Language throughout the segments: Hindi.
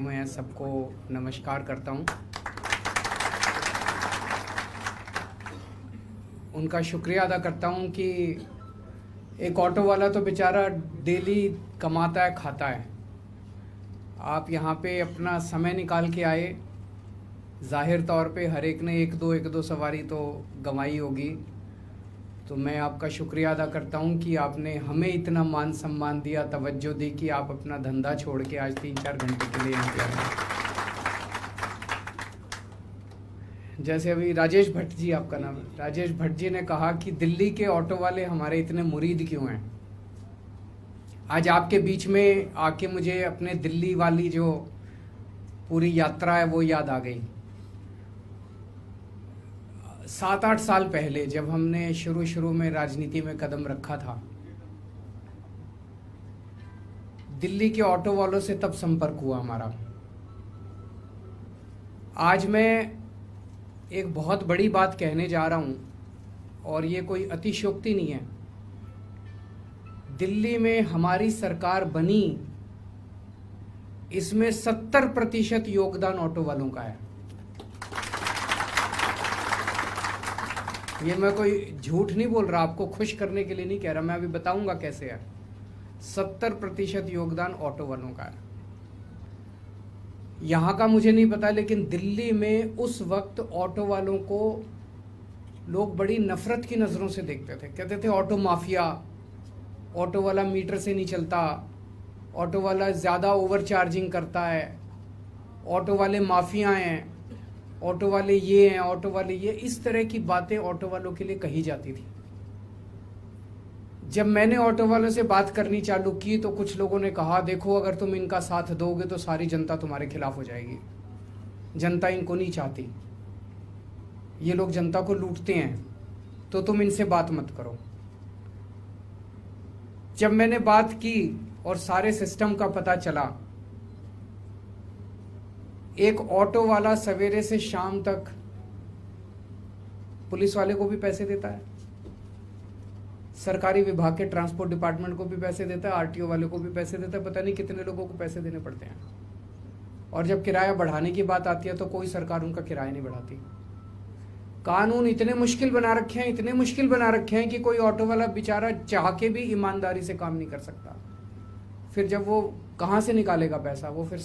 मैं सबको नमस्कार करता हूं। उनका शुक्रिया अदा करता हूं कि एक ऑटो वाला तो बेचारा डेली कमाता है, खाता है। आप यहाँ पे अपना समय निकाल के आए। ज़ाहिर तौर पे हर एक ने एक दो सवारी तो गंवाई होगी, तो मैं आपका शुक्रिया अदा करता हूं कि आपने हमें इतना मान सम्मान दिया, तवज्जो दी कि आप अपना धंधा छोड़ के आज 3-4 घंटे के लिए यहाँ पे आए। जैसे अभी राजेश भट्ट जी, आपका नाम है, राजेश भट्ट जी ने कहा कि दिल्ली के ऑटो वाले हमारे इतने मुरीद क्यों हैं। आज आपके बीच में आके मुझे अपने दिल्ली वाली जो पूरी यात्रा है वो याद आ गई। 7-8 साल पहले जब हमने शुरू में राजनीति में कदम रखा था, दिल्ली के ऑटो वालों से तब संपर्क हुआ हमारा। आज मैं एक बहुत बड़ी बात कहने जा रहा हूं और ये कोई अतिशयोक्ति नहीं है। दिल्ली में हमारी सरकार बनी, इसमें 70% योगदान ऑटो वालों का है। ये मैं कोई झूठ नहीं बोल रहा, आपको खुश करने के लिए नहीं कह रहा, मैं अभी बताऊंगा कैसे है। 70% योगदान ऑटो वालों का है। यहाँ का मुझे नहीं पता, लेकिन दिल्ली में उस वक्त ऑटो वालों को लोग बड़ी नफरत की नज़रों से देखते थे। कहते थे ऑटो माफिया, ऑटो वाला मीटर से नहीं चलता, ऑटो वाला ज़्यादा ओवर चार्जिंग करता है, ऑटो वाले माफिया हैं, ऑटो वाले ये हैं, ऑटो वाले ये। इस तरह की बातें ऑटो वालों के लिए कही जाती थी। जब मैंने ऑटो वालों से बात करनी चालू की तो कुछ लोगों ने कहा, देखो अगर तुम इनका साथ दोगे तो सारी जनता तुम्हारे खिलाफ हो जाएगी, जनता इनको नहीं चाहती, ये लोग जनता को लूटते हैं, तो तुम इनसे बात मत करो। जब मैंने बात की और सारे सिस्टम का पता चला, एक ऑटो वाला सवेरे से शाम तक पुलिस वाले को भी पैसे देता है, सरकारी विभाग के ट्रांसपोर्ट डिपार्टमेंट को भी पैसे देता है, आरटीओ वाले को भी पैसे देता है, पता नहीं कितने लोगों को पैसे देने पड़ते हैं। और जब किराया बढ़ाने की बात आती है तो कोई सरकार उनका किराया नहीं बढ़ाती। कानून इतने मुश्किल बना रखे हैं, इतने मुश्किल बना रखे हैं कि कोई ऑटो वाला बेचारा चाह के भी ईमानदारी से काम नहीं कर सकता। फिर जब वो कहाँ से निकालेगा पैसा, वो फिर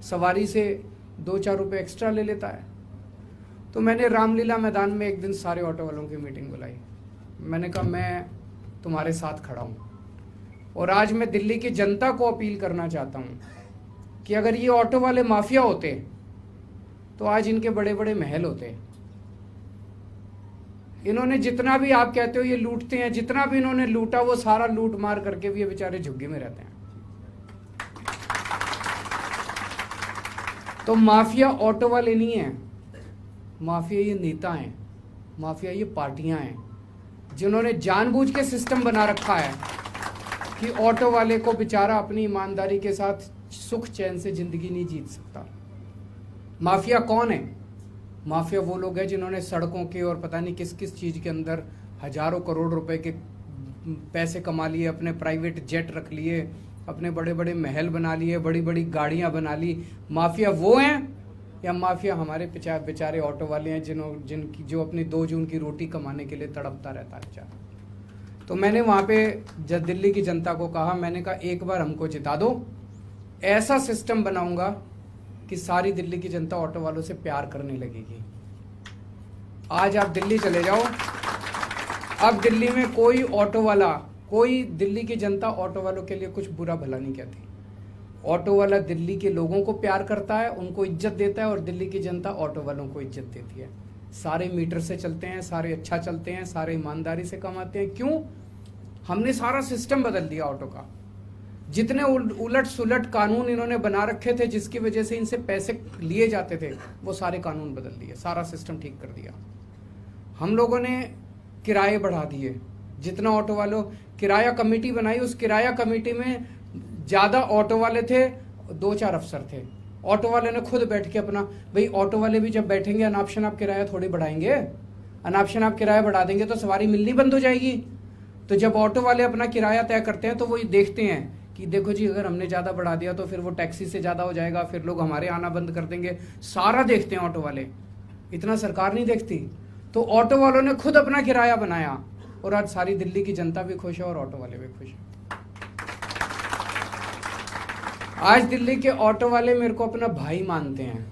सवारी से 2-4 रुपये एक्स्ट्रा ले लेता है। तो मैंने रामलीला मैदान में एक दिन सारे ऑटो वालों की मीटिंग बुलाई। मैंने कहा मैं तुम्हारे साथ खड़ा हूँ और आज मैं दिल्ली की जनता को अपील करना चाहता हूँ कि अगर ये ऑटो वाले माफिया होते तो आज इनके बड़े बड़े महल होते। इन्होंने जितना भी आप कहते हो ये लूटते हैं, जितना भी इन्होंने लूटा वो सारा लूट मार करके भी ये बेचारे झुग्गी में रहते हैं। तो माफिया ऑटो वाले नहीं है, माफिया ये नेता हैं, माफिया ये पार्टियां हैं जिन्होंने जानबूझ के सिस्टम बना रखा है कि ऑटो वाले को बेचारा अपनी ईमानदारी के साथ सुख चैन से जिंदगी नहीं जीत सकता। माफिया कौन है? माफिया वो लोग हैं जिन्होंने सड़कों के और पता नहीं किस किस चीज के अंदर हजारों करोड़ रुपए के पैसे कमा लिए, अपने प्राइवेट जेट रख लिए, अपने बड़े बड़े महल बना लिए, बड़ी बड़ी गाड़ियां बना ली। माफिया वो हैं या माफिया हमारे बेचारे ऑटो वाले हैं जिनकी जो अपनी 2 जून की रोटी कमाने के लिए तड़पता रहता है बेचारा। तो मैंने वहाँ पे जब दिल्ली की जनता को कहा, मैंने कहा एक बार हमको जिता दो, ऐसा सिस्टम बनाऊंगा कि सारी दिल्ली की जनता ऑटो वालों से प्यार करने लगेगी। आज आप दिल्ली चले जाओ, अब दिल्ली में कोई ऑटो वाला, कोई दिल्ली की जनता ऑटो वालों के लिए कुछ बुरा भला नहीं कहती। ऑटो वाला दिल्ली के लोगों को प्यार करता है, उनको इज्जत देता है और दिल्ली की जनता ऑटो वालों को इज्जत देती है। सारे मीटर से चलते हैं, सारे अच्छा चलते हैं, सारे ईमानदारी से कमाते हैं। क्यों? हमने सारा सिस्टम बदल दिया ऑटो का। जितने उलट सुलट कानून इन्होंने बना रखे थे जिसकी वजह से इनसे पैसे लिए जाते थे, वो सारे कानून बदल दिए, सारा सिस्टम ठीक कर दिया। हम लोगों ने किराए बढ़ा दिए। जितना ऑटो वालों किराया कमेटी बनाई, उस किराया कमेटी में ज़्यादा ऑटो वाले थे, 2-4 अफसर थे। ऑटो वाले ने खुद बैठ के अपना, भाई ऑटो वाले भी जब बैठेंगे अनाप शनाप किराया थोड़ी बढ़ाएंगे, अनाप शनाप किराया बढ़ा देंगे तो सवारी मिलनी बंद हो जाएगी। तो जब ऑटो वाले अपना किराया तय करते हैं तो वो ये देखते हैं कि देखो जी अगर हमने ज़्यादा बढ़ा दिया तो फिर वो टैक्सी से ज़्यादा हो जाएगा, फिर लोग हमारे आना बंद कर देंगे। सारा देखते हैं ऑटो वाले, इतना सरकार नहीं देखती। तो ऑटो वालों ने खुद अपना किराया बनाया और आज सारी दिल्ली की जनता भी खुश है और ऑटो वाले भी खुश हैं। आज दिल्ली के ऑटो वाले मेरे को अपना भाई मानते हैं,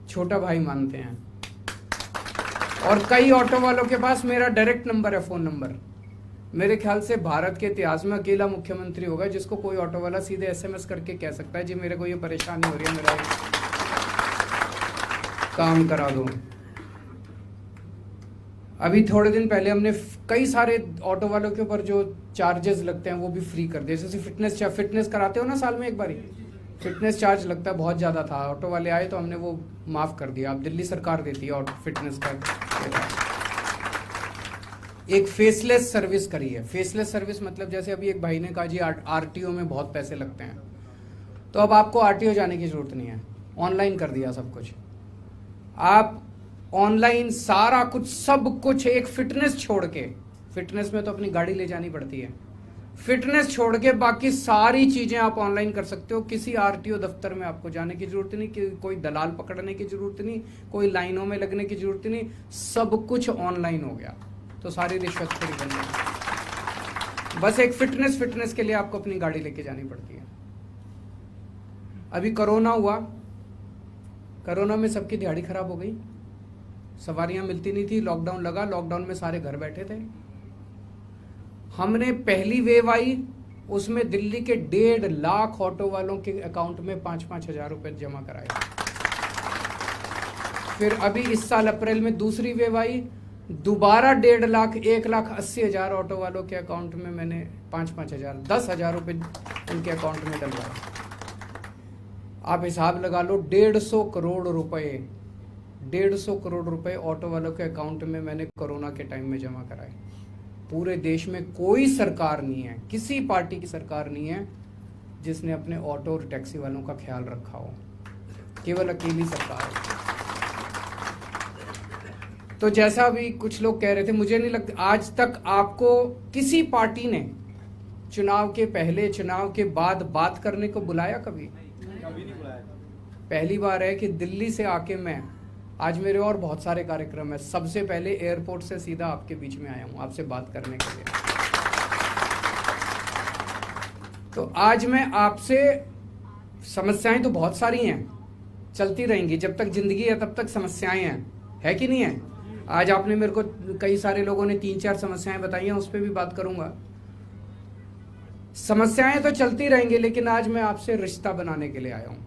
छोटा भाई मानते हैं। और कई ऑटो वालों के पास मेरा डायरेक्ट नंबर है, फ़ोन नंबर। मेरे ख्याल से भारत के इतिहास में अकेला मुख्यमंत्री होगा जिसको कोई ऑटो वाला सीधे SMS करके कह सकता है जी मेरे को ये परेशानी हो रही है, मेरा काम करा दो। अभी थोड़े दिन पहले हमने कई सारे ऑटो वालों के ऊपर जो चार्जेस लगते हैं वो भी फ्री कर दिए। जैसे फिटनेस कराते हो ना साल में एक बारी, फिटनेस चार्ज लगता है, बहुत ज़्यादा था। ऑटो वाले आए तो हमने वो माफ़ कर दिया। अब दिल्ली सरकार देती है ऑटो फिटनेस का। एक फेसलेस सर्विस करी है। फेसलेस सर्विस मतलब जैसे अभी एक भाई ने कहा जी RTO में बहुत पैसे लगते हैं, तो अब आपको RTO जाने की जरूरत नहीं है, ऑनलाइन कर दिया सब कुछ। आप ऑनलाइन सारा कुछ, सब कुछ, एक फिटनेस छोड़ के, फिटनेस में तो अपनी गाड़ी ले जानी पड़ती है, फिटनेस छोड़ के बाकी सारी चीजें आप ऑनलाइन कर सकते हो। किसी RTO दफ्तर में आपको जाने की जरूरत नहीं, कोई दलाल पकड़ने की जरूरत नहीं, कोई लाइनों में लगने की जरूरत नहीं, सब कुछ ऑनलाइन हो गया। तो सारी रिश्वतखोरी बन गई। बस एक फिटनेस के लिए आपको अपनी गाड़ी लेके जानी पड़ती है। अभी कोरोना हुआ, कोरोना में सबकी दिहाड़ी खराब हो गई, सवारियां मिलती नहीं थी, लॉकडाउन लगा, लॉकडाउन में सारे घर बैठे थे। हमने पहली वेव आई, उसमें दिल्ली के 1.5 लाख ऑटो वालों के अकाउंट में 5-5 हजार रुपए जमा कराए। फिर अभी इस साल अप्रैल में दूसरी वेव आई, दोबारा 1.5 लाख, 1,80,000 ऑटो वालों के अकाउंट में मैंने 5-5 हजार, 10,000 रुपए उनके अकाउंट में डलवाए। आप हिसाब लगा लो, 150 करोड़ रुपए, 150 करोड़ रुपए ऑटो वालों के अकाउंट में मैंने कोरोना के टाइम में जमा कराए। पूरे देश में कोई सरकार नहीं है, किसी पार्टी की सरकार नहीं है जिसने अपने ऑटो और टैक्सी वालों का ख्याल रखा हो, केवल अकेली सरकार है। तो जैसा अभी कुछ लोग कह रहे थे, मुझे नहीं लगता आज तक आपको किसी पार्टी ने चुनाव के पहले, चुनाव के बाद बात करने को बुलाया? कभी नहीं बुलाया। पहली बार है कि दिल्ली से आके मैं, आज मेरे और बहुत सारे कार्यक्रम है, सबसे पहले एयरपोर्ट से सीधा आपके बीच में आया हूं आपसे बात करने के लिए। तो आज मैं आपसे, समस्याएं तो बहुत सारी हैं, चलती रहेंगी, जब तक जिंदगी है तब तक समस्याएं हैं, है कि नहीं है? आज आपने मेरे को, कई सारे लोगों ने 3-4 समस्याएं बताई हैं, उस पर भी बात करूंगा। समस्याएं तो चलती रहेंगी, लेकिन आज मैं आपसे रिश्ता बनाने के लिए आया हूं।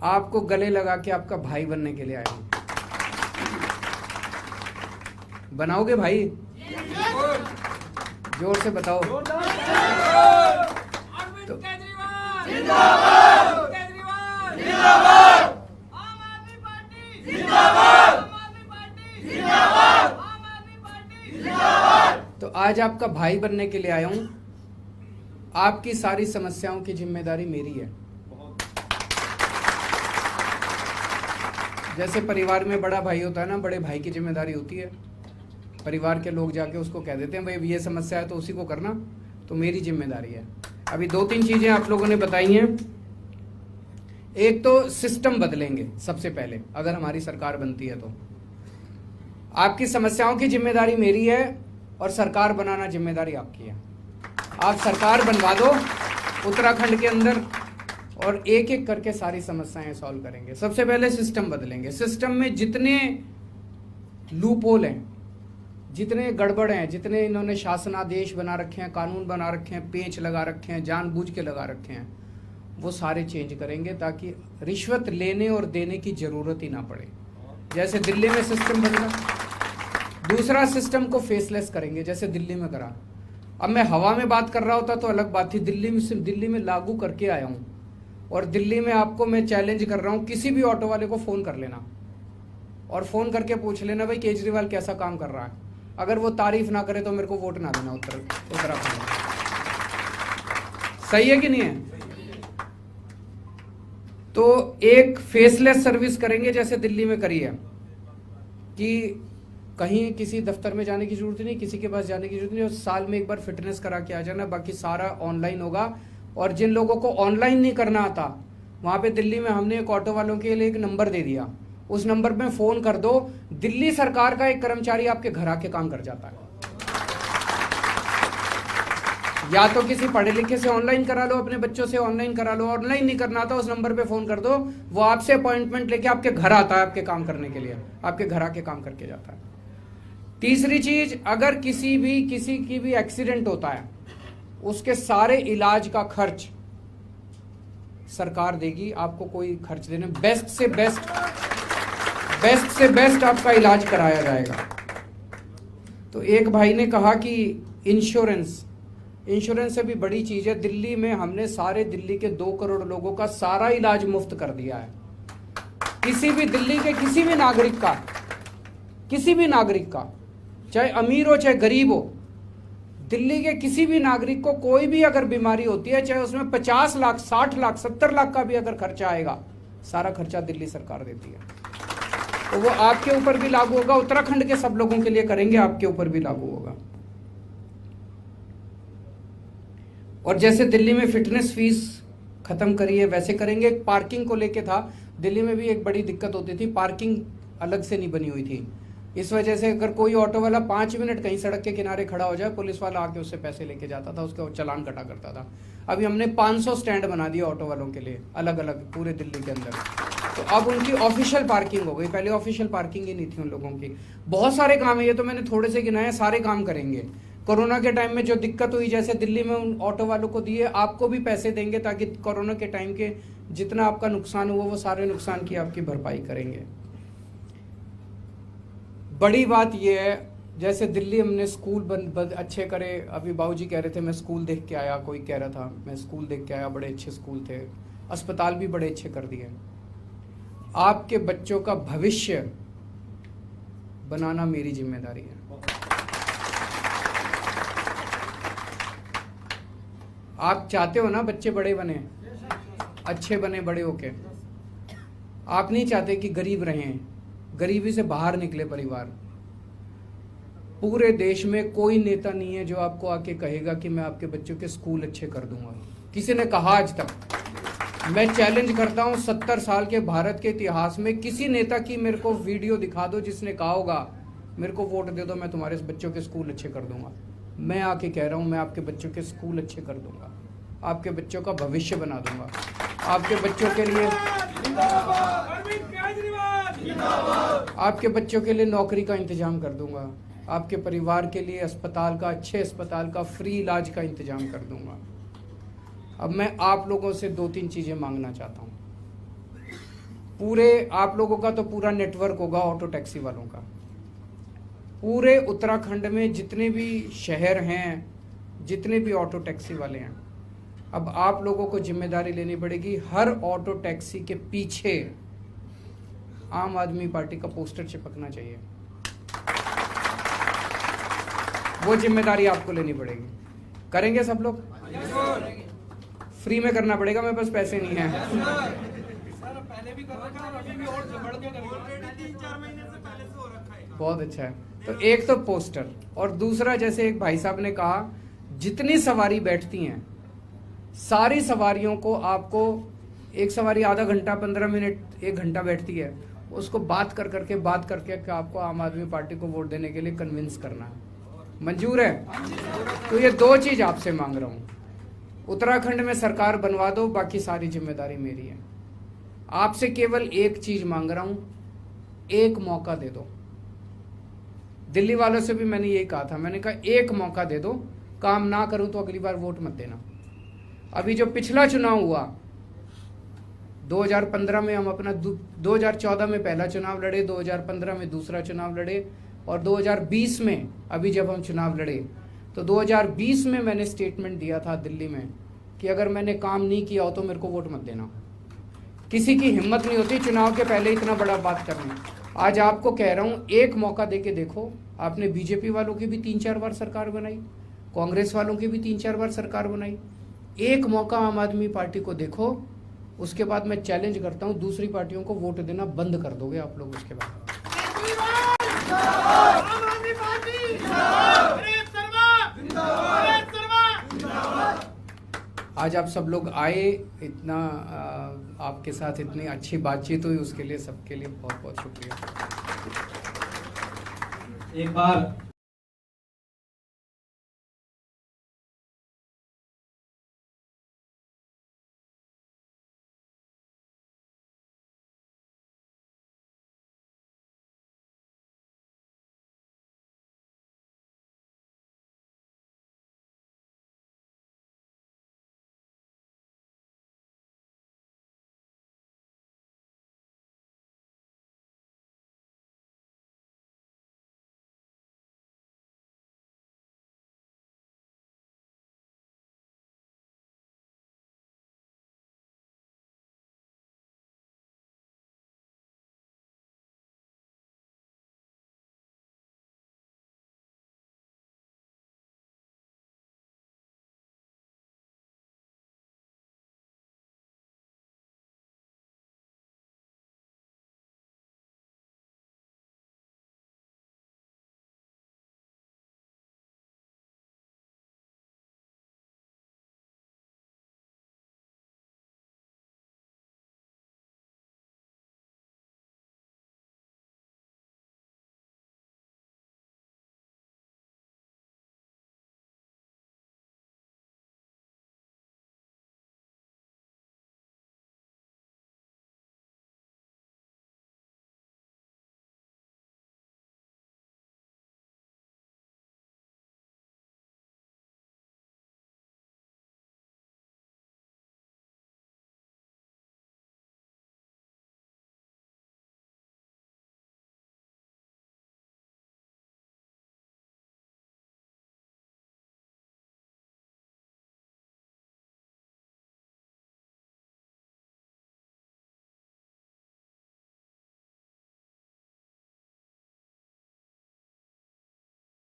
आपको गले लगा के आपका भाई बनने के लिए आया हूं। बनाओगे भाई? जोर से बताओ। तो तो आज आपका भाई बनने के लिए आया हूं। आपकी सारी समस्याओं की जिम्मेदारी मेरी है। जैसे परिवार में बड़ा भाई होता है ना, बड़े भाई की जिम्मेदारी होती है। परिवार के लोग जाके उसको कह देते हैं भाई ये समस्या है तो उसी को करना, तो मेरी जिम्मेदारी है। अभी 2-3 चीजें आप लोगों ने बताई हैं। एक तो सिस्टम बदलेंगे सबसे पहले, अगर हमारी सरकार बनती है तो। आपकी समस्याओं की जिम्मेदारी मेरी है और सरकार बनाना जिम्मेदारी आपकी है। आप सरकार बनवा दो उत्तराखंड के अंदर और एक एक करके सारी समस्याएं सॉल्व करेंगे। सबसे पहले सिस्टम बदलेंगे। सिस्टम में जितने लूप होल हैं, जितने गड़बड़ हैं, जितने इन्होंने शासनादेश बना रखे हैं, कानून बना रखे हैं, पेंच लगा रखे हैं, जानबूझ के लगा रखे हैं, वो सारे चेंज करेंगे ताकि रिश्वत लेने और देने की जरूरत ही ना पड़े। जैसे दिल्ली में सिस्टम बदला। दूसरा, सिस्टम को फेसलेस करेंगे जैसे दिल्ली में करा। अब मैं हवा में बात कर रहा होता तो अलग बात थी, दिल्ली में लागू करके आया हूँ। और दिल्ली में आपको मैं चैलेंज कर रहा हूँ, किसी भी ऑटो वाले को फ़ोन कर लेना और फ़ोन करके पूछ लेना भाई केजरीवाल कैसा काम कर रहा है। अगर वो तारीफ ना करे तो मेरे को वोट ना देना उत्तराखंड। सही है कि नहीं है? तो एक फेसलेस सर्विस करेंगे जैसे दिल्ली में करी है कि कहीं किसी दफ्तर में जाने की जरूरत नहीं, किसी के पास जाने की जरूरत नहीं, और साल में एक बार फिटनेस करा के आ जाना, बाकी सारा ऑनलाइन होगा। और जिन लोगों को ऑनलाइन नहीं करना आता, वहाँ पे दिल्ली में हमने एक ऑटो वालों के लिए एक नंबर दे दिया, उस नंबर पे फ़ोन कर दो, दिल्ली सरकार का एक कर्मचारी आपके घर आके काम कर जाता है। या तो किसी पढ़े लिखे से ऑनलाइन करा लो, अपने बच्चों से ऑनलाइन करा लो, ऑनलाइन नहीं करना आता, उस नंबर पे फ़ोन कर दो, वो आपसे अपॉइंटमेंट लेके आपके घर आता है आपके काम करने के लिए, आपके घर आके काम करके जाता है। तीसरी चीज, अगर किसी की भी एक्सीडेंट होता है, उसके सारे इलाज का खर्च सरकार देगी, आपको कोई खर्च देना, बेस्ट से बेस्ट आपका इलाज कराया जाएगा। तो एक भाई ने कहा कि इंश्योरेंस से भी बड़ी चीज है। दिल्ली में हमने सारे दिल्ली के 2 करोड़ लोगों का सारा इलाज मुफ्त कर दिया है। किसी भी दिल्ली के किसी भी नागरिक का, चाहे अमीर हो चाहे गरीब हो, दिल्ली के किसी भी नागरिक को कोई भी अगर बीमारी होती है, चाहे उसमें 50 लाख 60 लाख 70 लाख का भी अगर खर्चा आएगा, सारा खर्चा दिल्ली सरकार देती है। तो वो आपके ऊपर भी लागू होगा, उत्तराखंड के सब लोगों के लिए करेंगे, आपके ऊपर भी लागू होगा। और जैसे दिल्ली में फिटनेस फीस खत्म करी है, वैसे करेंगे। पार्किंग को लेके था, दिल्ली में भी एक बड़ी दिक्कत होती थी, पार्किंग अलग से नहीं बनी हुई थी। इस वजह से अगर कोई ऑटो वाला 5 मिनट कहीं सड़क के किनारे खड़ा हो जाए, पुलिस वाला आके उससे पैसे लेके जाता था, उसका चालान कटा करता था। अभी हमने 500 स्टैंड बना दिए ऑटो वालों के लिए, अलग अलग पूरे दिल्ली के अंदर। तो अब उनकी ऑफिशियल पार्किंग हो गई, पहले ऑफिशियल पार्किंग ही नहीं थी उन लोगों की। बहुत सारे काम है, ये तो मैंने थोड़े से गिनाए, सारे काम करेंगे। कोरोना के टाइम में जो दिक्कत हुई, जैसे दिल्ली में उन ऑटो वालों को दिए, आपको भी पैसे देंगे, ताकि कोरोना के टाइम के जितना आपका नुकसान हुआ, वो सारे नुकसान की आपकी भरपाई करेंगे। बड़ी बात यह है, जैसे दिल्ली हमने स्कूल अच्छे करे। अभी बाबूजी कह रहे थे मैं स्कूल देख के आया, कोई कह रहा था मैं स्कूल देख के आया, बड़े अच्छे स्कूल थे, अस्पताल भी बड़े अच्छे कर दिए। आपके बच्चों का भविष्य बनाना मेरी जिम्मेदारी है। आप चाहते हो ना बच्चे बड़े बने, अच्छे बने बड़े होके। आप नहीं चाहते कि गरीब रहें, गरीबी से बाहर निकले परिवार। पूरे देश में कोई नेता नहीं है जो आपको आके कहेगा कि मैं आपके बच्चों के स्कूल अच्छे कर दूंगा। किसी ने कहा आज तक? मैं चैलेंज करता हूं, 70 साल के भारत के इतिहास में किसी नेता की मेरे को वीडियो दिखा दो जिसने कहा होगा मेरे को वोट दे दो, मैं तुम्हारे बच्चों के स्कूल अच्छे कर दूंगा। मैं आके कह रहा हूं, मैं आपके बच्चों के स्कूल अच्छे कर दूंगा, आपके बच्चों का भविष्य बना दूंगा, आपके बच्चों के लिए नौकरी का इंतजाम कर दूंगा, आपके परिवार के लिए अस्पताल का, अच्छे अस्पताल का, फ्री इलाज का इंतजाम कर दूंगा। अब मैं आप लोगों से 2-3 चीजें मांगना चाहता हूं। पूरे आप लोगों का तो पूरा नेटवर्क होगा ऑटो टैक्सी वालों का। पूरे उत्तराखंड में जितने भी शहर हैं, जितने भी ऑटो टैक्सी वाले हैं, अब आप लोगों को जिम्मेदारी लेनी पड़ेगी। हर ऑटो टैक्सी के पीछे आम आदमी पार्टी का पोस्टर चिपकना चाहिए। वो जिम्मेदारी आपको लेनी पड़ेगी। करेंगे सब लोग? फ्री में करना पड़ेगा, मेरे पास पैसे नहीं है। बहुत अच्छा है। तो एक तो पोस्टर, और दूसरा जैसे एक भाई साहब ने कहा, जितनी सवारी बैठती हैं सारी सवारियों को आपको, एक सवारी आधा घंटा 15 मिनट 1 घंटा बैठती है, उसको बात करके आपको आम आदमी पार्टी को वोट देने के लिए कन्विंस करना है। मंजूर है? तो ये 2 चीज आपसे मांग रहा हूं। उत्तराखंड में सरकार बनवा दो, बाकी सारी जिम्मेदारी मेरी है। आपसे केवल एक चीज मांग रहा हूं, एक मौका दे दो। दिल्ली वालों से भी मैंने यही कहा था, मैंने कहा एक मौका दे दो, काम ना करूं तो अगली बार वोट मत देना। अभी जो पिछला चुनाव हुआ 2015 में, हम अपना 2014 में पहला चुनाव लड़े, 2015 में दूसरा चुनाव लड़े, और 2020 में अभी जब हम चुनाव लड़े, तो 2020 में मैंने स्टेटमेंट दिया था दिल्ली में कि अगर मैंने काम नहीं किया हो तो मेरे को वोट मत देना। किसी की हिम्मत नहीं होती चुनाव के पहले इतना बड़ा बात करनी। आज आपको कह रहा हूं, एक मौका दे के देखो। आपने बीजेपी वालों की भी 3-4 बार सरकार बनाई, कांग्रेस वालों की भी 3-4 बार सरकार बनाई। एक मौका आम आदमी पार्टी को देखो, उसके बाद मैं चैलेंज करता हूं, दूसरी पार्टियों को वोट देना बंद कर दोगे आप लोग उसके बाद। आम आदमी पार्टी गरीब शर्मा गरीब शर्मा। आज आप सब लोग आए, इतना आपके साथ इतनी अच्छी बातचीत हुई, उसके लिए सबके लिए बहुत बहुत शुक्रिया। एक बार